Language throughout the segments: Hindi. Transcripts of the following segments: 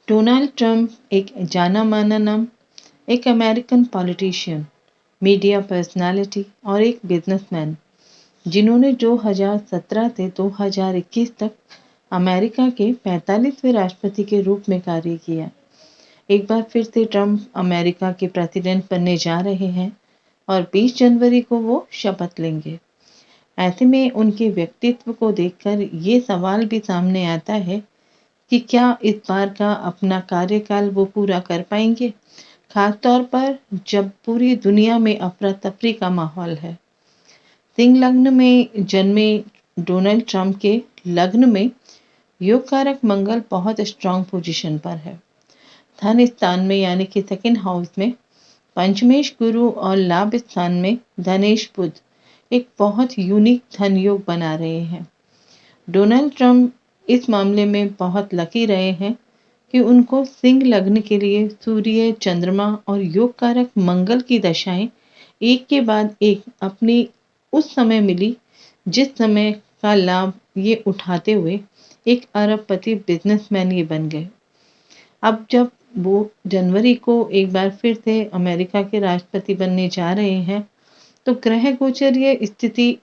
डोनाल्ड ट्रंप एक जाना माना नाम, एक अमेरिकन पॉलिटिशियन, मीडिया पर्सनालिटी और एक बिजनेसमैन जिन्होंने 2017 से 2021 तक अमेरिका के 45वें राष्ट्रपति के रूप में कार्य किया। एक बार फिर से ट्रंप अमेरिका के प्रेसिडेंट बनने जा रहे हैं और 20 जनवरी को वो शपथ लेंगे। ऐसे में उनके व्यक्तित्व को देखकर ये सवाल भी सामने आता है कि क्या इस बार का अपना कार्यकाल वो पूरा कर पाएंगे, खासतौर पर जब पूरी दुनिया में अफरा तफरी का माहौल है। सिंह लग्न में जन्मे डोनाल्ड ट्रंप के लग्न में योग कारक मंगल बहुत स्ट्रांग पोजीशन पर है। धन स्थान में यानी कि सेकंड हाउस में पंचमेश गुरु और लाभ स्थान में धनेश बुध एक बहुत यूनिक धन योग बना रहे हैं। डोनाल्ड ट्रंप इस मामले में बहुत लकी रहे हैं कि उनको सिंह लग्न के लिए सूर्य, चंद्रमा और योग कारक मंगल की दशाएं एक के बाद एक अपनी उस समय मिली जिस समय का लाभ ये उठाते हुए एक अरबपति बिजनेसमैन ये बन गए। अब जब वो जनवरी को एक बार फिर से अमेरिका के राष्ट्रपति बनने जा रहे हैं तो ग्रह गोचर ये स्थिति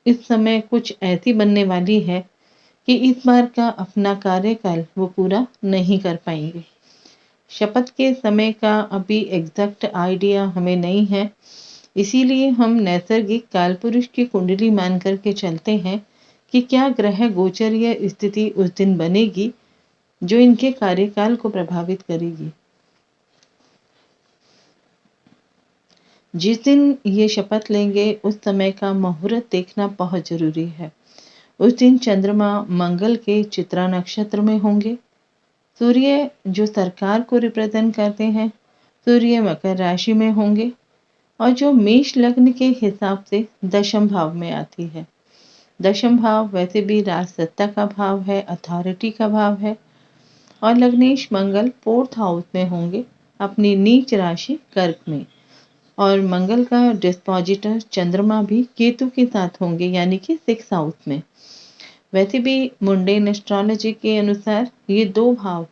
इस समय कुछ ऐसी बनने वाली है कि इस बार का अपना कार्यकाल वो पूरा नहीं कर पाएंगे। शपथ के समय का अभी एग्जैक्ट आइडिया हमें नहीं है, इसीलिए हम नैसर्गिक कालपुरुष की कुंडली मान करके चलते हैं कि क्या ग्रह गोचर यह स्थिति उस दिन बनेगी जो इनके कार्यकाल को प्रभावित करेगी। जिस दिन ये शपथ लेंगे उस समय का मुहूर्त देखना बहुत जरूरी है। उस दिन चंद्रमा मंगल के चित्रा नक्षत्र में होंगे। सूर्य जो सरकार को रिप्रेजेंट करते हैं, सूर्य मकर राशि में होंगे और जो मेष लग्न के हिसाब से दशम भाव में आती है। दशम भाव वैसे भी राजसत्ता का भाव है, अथॉरिटी का भाव है और लग्नेश मंगल 4th हाउस में होंगे अपनी नीच राशि कर्क में। और मंगल का डिस्पोजिटर चंद्रमा भी केतु के साथ होंगे यानी कि 6th हाउस में। वैसे भी मुंडेन एस्ट्रोलॉजी के अनुसार ये दो भाव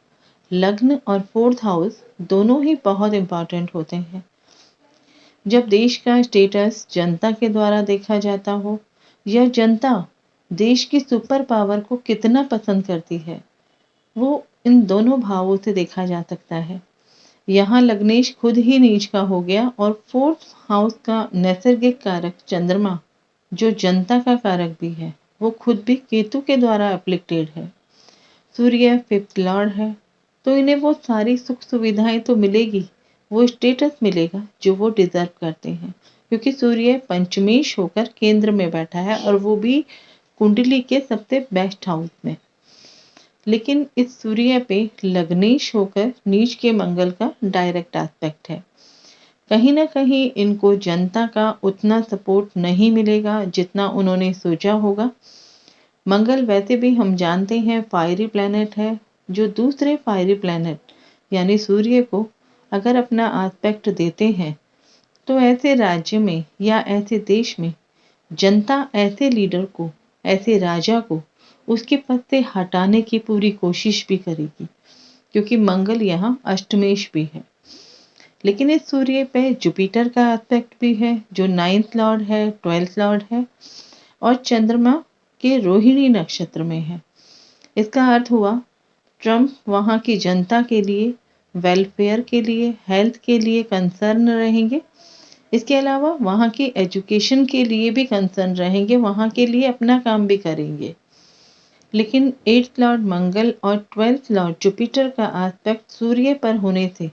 लग्न और 4th हाउस दोनों ही बहुत इंपॉर्टेंट होते हैं। जब देश का स्टेटस जनता के द्वारा देखा जाता हो या जनता देश की सुपर पावर को कितना पसंद करती है, वो इन दोनों भावों से देखा जा सकता है। यहाँ लग्नेश खुद ही नीच का हो गया और 4th हाउस का नैसर्गिक कारक चंद्रमा जो जनता का कारक भी है वो खुद भी केतु के द्वारा अफ्लिक्टेड है। सूर्य 5th लॉर्ड है तो इन्हें वो सारी सुख सुविधाएं तो मिलेगी, वो स्टेटस मिलेगा जो वो डिजर्व करते हैं, क्योंकि सूर्य पंचमेश होकर केंद्र में बैठा है और वो भी कुंडली के सबसे बेस्ट हाउस में। लेकिन इस सूर्य पे लग्नेश होकर नीच के मंगल का डायरेक्ट एस्पेक्ट है। कहीं ना कहीं इनको जनता का उतना सपोर्ट नहीं मिलेगा जितना उन्होंने सोचा होगा। मंगल वैसे भी हम जानते हैं फायरी प्लैनेट है, जो दूसरे फायरी प्लैनेट यानी सूर्य को अगर अपना एस्पेक्ट देते हैं तो ऐसे राज्य में या ऐसे देश में जनता ऐसे लीडर को, ऐसे राजा को उसके पद से हटाने की पूरी कोशिश भी करेगी, क्योंकि मंगल यहाँ अष्टमेश भी है। लेकिन इस सूर्य पे जुपिटर का एस्पेक्ट भी है जो 9th लॉर्ड है, 12th लॉर्ड है और चंद्रमा के रोहिणी नक्षत्र में है। इसका अर्थ हुआ ट्रंप वहाँ की जनता के लिए, वेलफेयर के लिए, हेल्थ के लिए कंसर्न रहेंगे। इसके अलावा वहाँ की एजुकेशन के लिए भी कंसर्न रहेंगे, वहाँ के लिए अपना काम भी करेंगे। लेकिन 8th लॉर्ड मंगल और 12th लॉर्ड जुपिटर का एस्पेक्ट सूर्य पर होने से,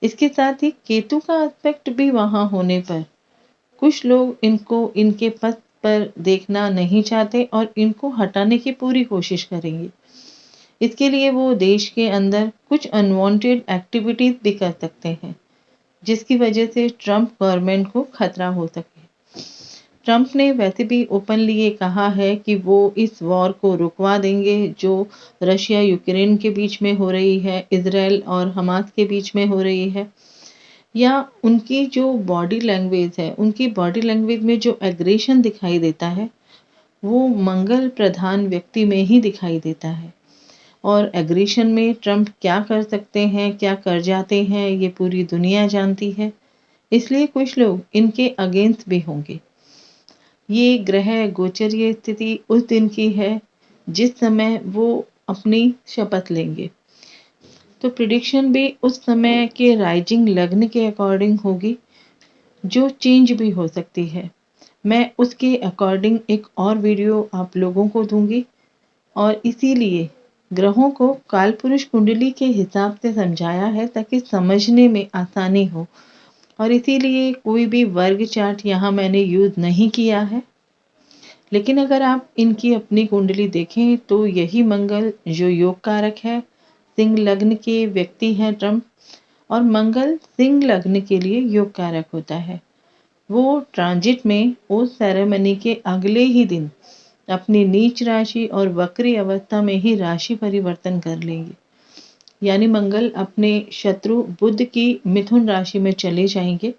इसके साथ ही केतु का एस्पेक्ट भी वहां होने पर कुछ लोग इनको इनके पद पर देखना नहीं चाहते और इनको हटाने की पूरी कोशिश करेंगे। इसके लिए वो देश के अंदर कुछ अनवांटेड एक्टिविटीज भी कर सकते हैं, जिसकी वजह से ट्रंप गवर्नमेंट को खतरा हो सके। ट्रंप ने वैसे भी ओपनली ये कहा है कि वो इस वॉर को रुकवा देंगे जो रशिया यूक्रेन के बीच में हो रही है, इजराइल और हमास के बीच में हो रही है। या उनकी जो बॉडी लैंग्वेज है, उनकी बॉडी लैंग्वेज में जो एग्रेशन दिखाई देता है वो मंगल प्रधान व्यक्ति में ही दिखाई देता है। और एग्रेशन में ट्रंप क्या कर सकते हैं, क्या कर जाते हैं, ये पूरी दुनिया जानती है। इसलिए कुछ लोग इनके अगेंस्ट भी होंगे। ये ग्रह गोचरीय स्थिति उस दिन की है जिस समय वो अपनी शपथ लेंगे, तो प्रिडिक्शन भी उस समय के राइजिंग लग्न के अकॉर्डिंग होगी, जो चेंज भी हो सकती है। मैं उसके अकॉर्डिंग एक और वीडियो आप लोगों को दूंगी, और इसीलिए ग्रहों को कालपुरुष कुंडली के हिसाब से समझाया है ताकि समझने में आसानी हो। और इसीलिए कोई भी वर्ग चार्ट यहाँ मैंने यूज नहीं किया है। लेकिन अगर आप इनकी अपनी कुंडली देखें तो यही मंगल जो योग कारक है, सिंह लग्न के व्यक्ति हैं ट्रंप, और मंगल सिंह लग्न के लिए योग कारक होता है। वो ट्रांजिट में उस सेरेमनी के अगले ही दिन अपनी नीच राशि और वक्री अवस्था में ही राशि परिवर्तन कर लेंगे। यानी मंगल अपने शत्रु बुध की मिथुन राशि में चले जाएंगे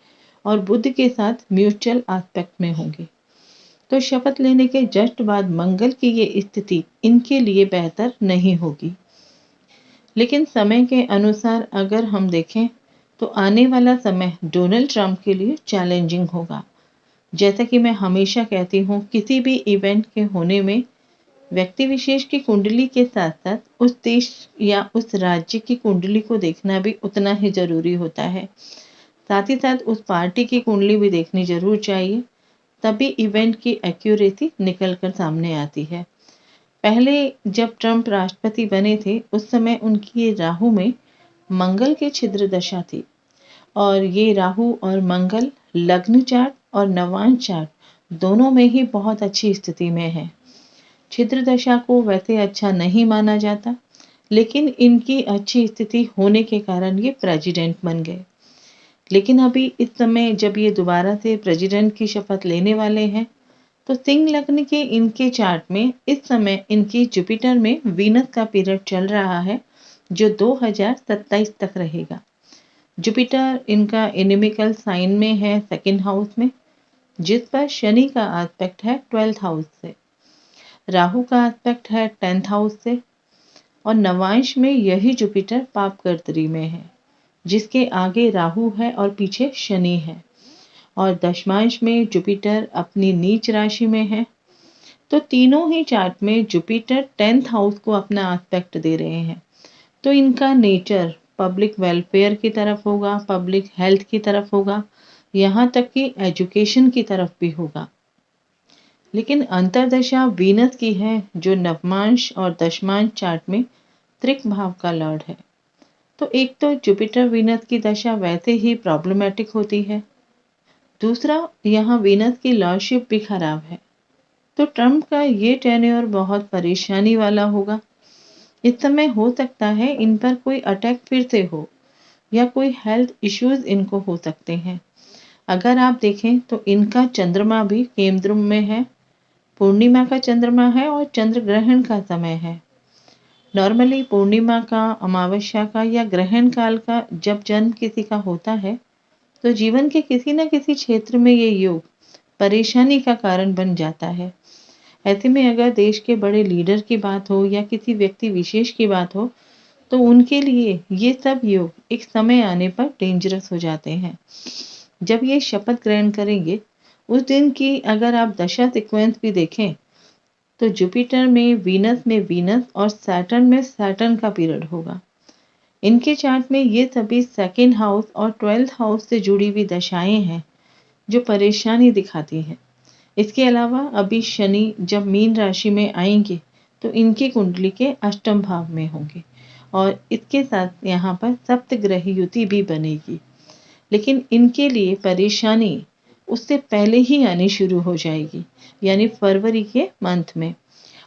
और बुध के साथ म्यूचुअल एस्पेक्ट में होंगे। तो शपथ लेने के जस्ट बाद मंगल की ये स्थिति इनके लिए बेहतर नहीं होगी। लेकिन समय के अनुसार अगर हम देखें तो आने वाला समय डोनाल्ड ट्रंप के लिए चैलेंजिंग होगा। जैसा कि मैं हमेशा कहती हूँ, किसी भी इवेंट के होने में व्यक्ति विशेष की कुंडली के साथ साथ उस देश या उस राज्य की कुंडली को देखना भी उतना ही जरूरी होता है। साथ ही साथ उस पार्टी की कुंडली भी देखनी जरूर चाहिए, तभी इवेंट की एक्यूरेसी निकल कर सामने आती है। पहले जब ट्रंप राष्ट्रपति बने थे उस समय उनकी राहु में मंगल की छिद्र दशा थी, और ये राहु और मंगल लग्न चार्ट और नवांश चार्ट दोनों में ही बहुत अच्छी स्थिति में है। छिद्र दशा को वैसे अच्छा नहीं माना जाता, लेकिन इनकी अच्छी स्थिति होने के कारण ये प्रेसिडेंट बन गए। लेकिन अभी इस समय जब ये दोबारा से प्रेसिडेंट की शपथ लेने वाले हैं, तो सिंह लग्न के इनके चार्ट में इस समय इनकी जुपिटर में वीनस का पीरियड चल रहा है, जो 2027 तक रहेगा। जुपिटर इनका इनिमिकल साइन में है, सेकंड हाउस में, जिस पर शनि का एस्पेक्ट है 12th हाउस से, राहु का एस्पेक्ट है 10th हाउस से, और नवांश में यही जुपिटर पापकर्तरी में है, जिसके आगे राहु है और पीछे शनि है, और दशमांश में जुपिटर अपनी नीच राशि में है। तो तीनों ही चार्ट में जुपिटर 10th हाउस को अपना एस्पेक्ट दे रहे हैं। तो इनका नेचर पब्लिक वेलफेयर की तरफ होगा, पब्लिक हेल्थ की तरफ होगा, यहाँ तक कि एजुकेशन की तरफ भी होगा। लेकिन अंतरदशा वीनस की है, जो नवमांश और दशमांश चार्ट में त्रिक भाव का लॉर्ड है। तो एक तो जुपिटर वीनस की दशा वैसे ही प्रॉब्लमेटिक होती है, दूसरा यहाँ वीनस की लॉर्डशिप भी खराब है। तो ट्रंप का ये टेन्योर बहुत परेशानी वाला होगा। इस समय हो सकता है इन पर कोई अटैक फिर से हो, या कोई हेल्थ इश्यूज इनको हो सकते हैं। अगर आप देखें तो इनका चंद्रमा भी केंद्र में है, पूर्णिमा का चंद्रमा है और चंद्र ग्रहण का समय है। नॉर्मली पूर्णिमा का, अमावस्या का या ग्रहण काल का जब जन्म किसी का होता है, तो जीवन के किसी न किसी क्षेत्र में ये योग परेशानी का कारण बन जाता है। ऐसे में अगर देश के बड़े लीडर की बात हो या किसी व्यक्ति विशेष की बात हो, तो उनके लिए ये सब योग एक समय आने पर डेंजरस हो जाते हैं। जब ये शपथ ग्रहण करेंगे उस दिन की अगर आप दशा सीक्वेंस भी देखें, तो जुपिटर में वीनस और सैटर्न में सैटर्न का पीरियड होगा। इनके चार्ट में ये सभी सेकंड हाउस और 12th हाउस से जुड़ी हुई दशाएं हैं, जो परेशानी दिखाती हैं। इसके अलावा अभी शनि जब मीन राशि में आएंगे तो इनकी कुंडली के अष्टम भाव में होंगे, और इसके साथ यहाँ पर सप्त ग्रह युति भी बनेगी। लेकिन इनके लिए परेशानी उससे पहले ही आनी शुरू हो जाएगी, यानी फरवरी के मंथ में,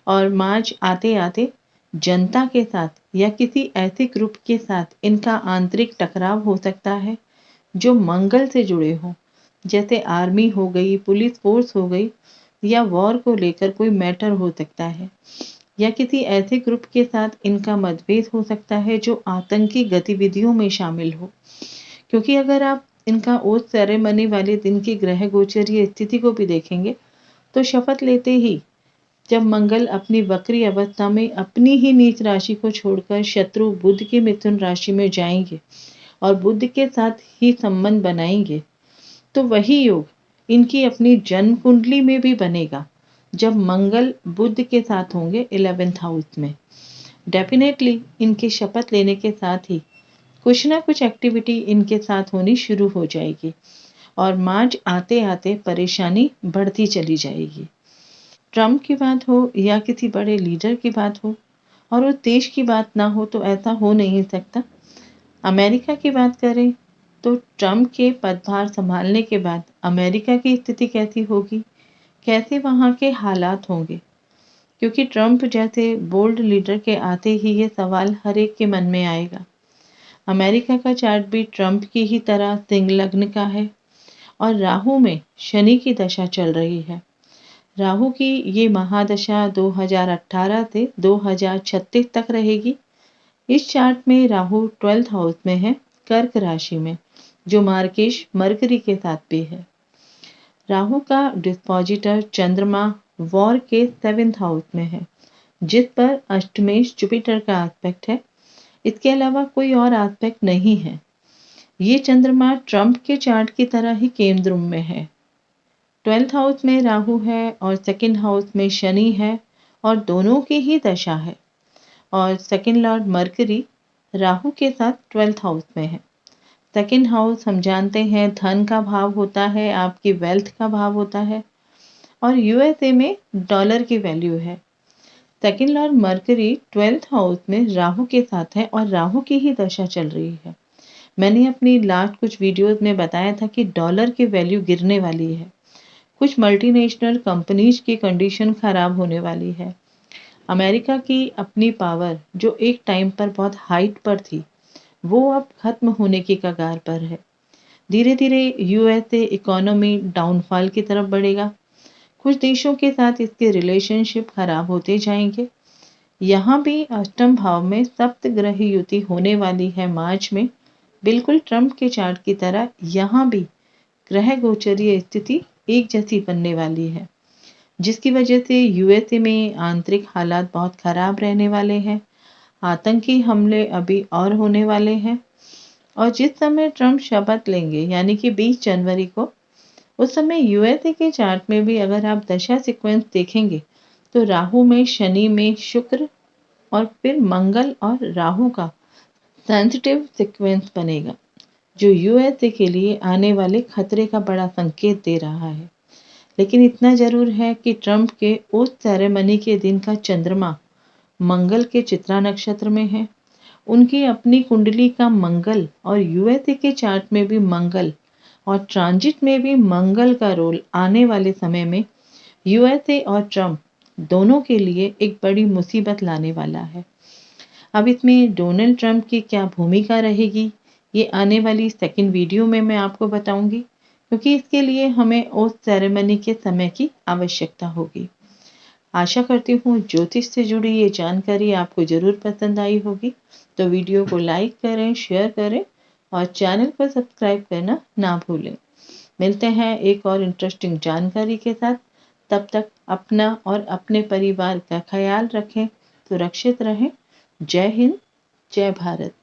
और मार्च आते आते जनता के साथ या किसी ऐसे ग्रुप के साथ इनका आंतरिक टकराव हो सकता है जो मंगल से जुड़े हों, जैसे आर्मी हो गई, पुलिस फोर्स हो गई, या वॉर को लेकर कोई मैटर हो सकता है, या किसी ऐसे ग्रुप के साथ इनका मतभेद हो सकता है जो आतंकी गतिविधियों में शामिल हो। क्योंकि अगर आप इनका ओथ सेरेमनी वाले दिन की ग्रह गोचरीय स्थिति को भी देखेंगे, तो शपथ लेते ही जब मंगल अपनी वक्री अवस्था में अपनी ही नीच राशि को छोड़कर शत्रु बुध की मिथुन राशि में जाएंगे और बुध के साथ ही संबंध बनाएंगे, तो वही योग इनकी अपनी जन्म कुंडली में भी बनेगा जब मंगल बुध के साथ होंगे 11th हाउस में। डेफिनेटली इनके शपथ लेने के साथ ही कुछ ना कुछ एक्टिविटी इनके साथ होनी शुरू हो जाएगी और मार्च आते आते परेशानी बढ़ती चली जाएगी। ट्रम्प की बात हो या किसी बड़े लीडर की बात हो और उस देश की बात ना हो तो ऐसा हो नहीं सकता। अमेरिका की बात करें तो ट्रम्प के पदभार संभालने के बाद अमेरिका की स्थिति कैसी होगी, कैसे वहाँ के हालात होंगे, क्योंकि ट्रम्प जैसे बोल्ड लीडर के आते ही ये सवाल हर एक के मन में आएगा। अमेरिका का चार्ट भी ट्रम्प की ही तरह सिंह लग्न का है और राहु में शनि की दशा चल रही है। राहु की ये महादशा 2018 से 2036 तक रहेगी। इस चार्ट में राहु 12th हाउस में है, कर्क राशि में, जो मार्केश मरकरी के साथ भी है। राहु का डिस्पोजिटर चंद्रमा वॉर के 7th हाउस में है, जिस पर अष्टमेश जुपिटर का एस्पेक्ट है। इसके अलावा कोई और एस्पेक्ट नहीं है। ये चंद्रमा ट्रम्प के चार्ट की तरह ही केंद्र में है। 12th हाउस में राहु है और 2nd हाउस में शनि है और दोनों की ही दशा है। और 2nd लॉर्ड मरकरी राहु के साथ 12th हाउस में है। 2nd हाउस हम जानते हैं धन का भाव होता है, आपकी वेल्थ का भाव होता है और यूएसए में डॉलर की वैल्यू है। 2nd Lord mercury 12th house में राहु के साथ है और राहु की ही दशा चल रही है। मैंने अपनी लास्ट कुछ वीडियोस में बताया था कि डॉलर की वैल्यू गिरने वाली है, कुछ मल्टीनेशनल कंपनीज की कंडीशन खराब होने वाली है। अमेरिका की अपनी पावर जो एक टाइम पर बहुत हाइट पर थी, वो अब खत्म होने की कगार पर है। धीरे धीरे यूएसए इकोनॉमी डाउनफॉल की तरफ बढ़ेगा। कुछ देशों के साथ इसके रिलेशनशिप खराब होते जाएंगे। यहाँ भी अष्टम भाव में सप्त ग्रह युति होने वाली है मार्च में। बिल्कुल ट्रम्प के चार्ट की तरह यहाँ भी ग्रह गोचरीय स्थिति एक जैसी बनने वाली है, जिसकी वजह से यूएसए में आंतरिक हालात बहुत खराब रहने वाले हैं। आतंकी हमले अभी और होने वाले हैं और जिस समय ट्रम्प शपथ लेंगे यानी कि 20 जनवरी को, उस समय यूएसए के चार्ट में भी अगर आप दशा सीक्वेंस देखेंगे तो राहु में, शनि में, शुक्र और फिर मंगल और राहु का सेंसिटिव सीक्वेंस बनेगा, जो यूएसए के लिए आने वाले खतरे का बड़ा संकेत दे रहा है। लेकिन इतना जरूर है कि ट्रम्प के उस सेरेमनी के दिन का चंद्रमा मंगल के चित्रा नक्षत्र में है। उनकी अपनी कुंडली का मंगल और यूएसए के चार्ट में भी मंगल और ट्रांजिट में भी मंगल का रोल आने वाले समय में यूएसए और ट्रम्प दोनों के लिए एक बड़ी मुसीबत लाने वाला है। अब इसमें डोनाल्ड ट्रम्प की क्या भूमिका रहेगी, ये आने वाली सेकंड वीडियो में मैं आपको बताऊंगी, क्योंकि इसके लिए हमें उस सेरेमनी के समय की आवश्यकता होगी। आशा करती हूँ ज्योतिष से जुड़ी ये जानकारी आपको जरूर पसंद आई होगी। तो वीडियो को लाइक करें, शेयर करें और चैनल को सब्सक्राइब करना ना भूलें। मिलते हैं एक और इंटरेस्टिंग जानकारी के साथ। तब तक अपना और अपने परिवार का ख्याल रखें, सुरक्षित रहें। जय हिंद, जय भारत।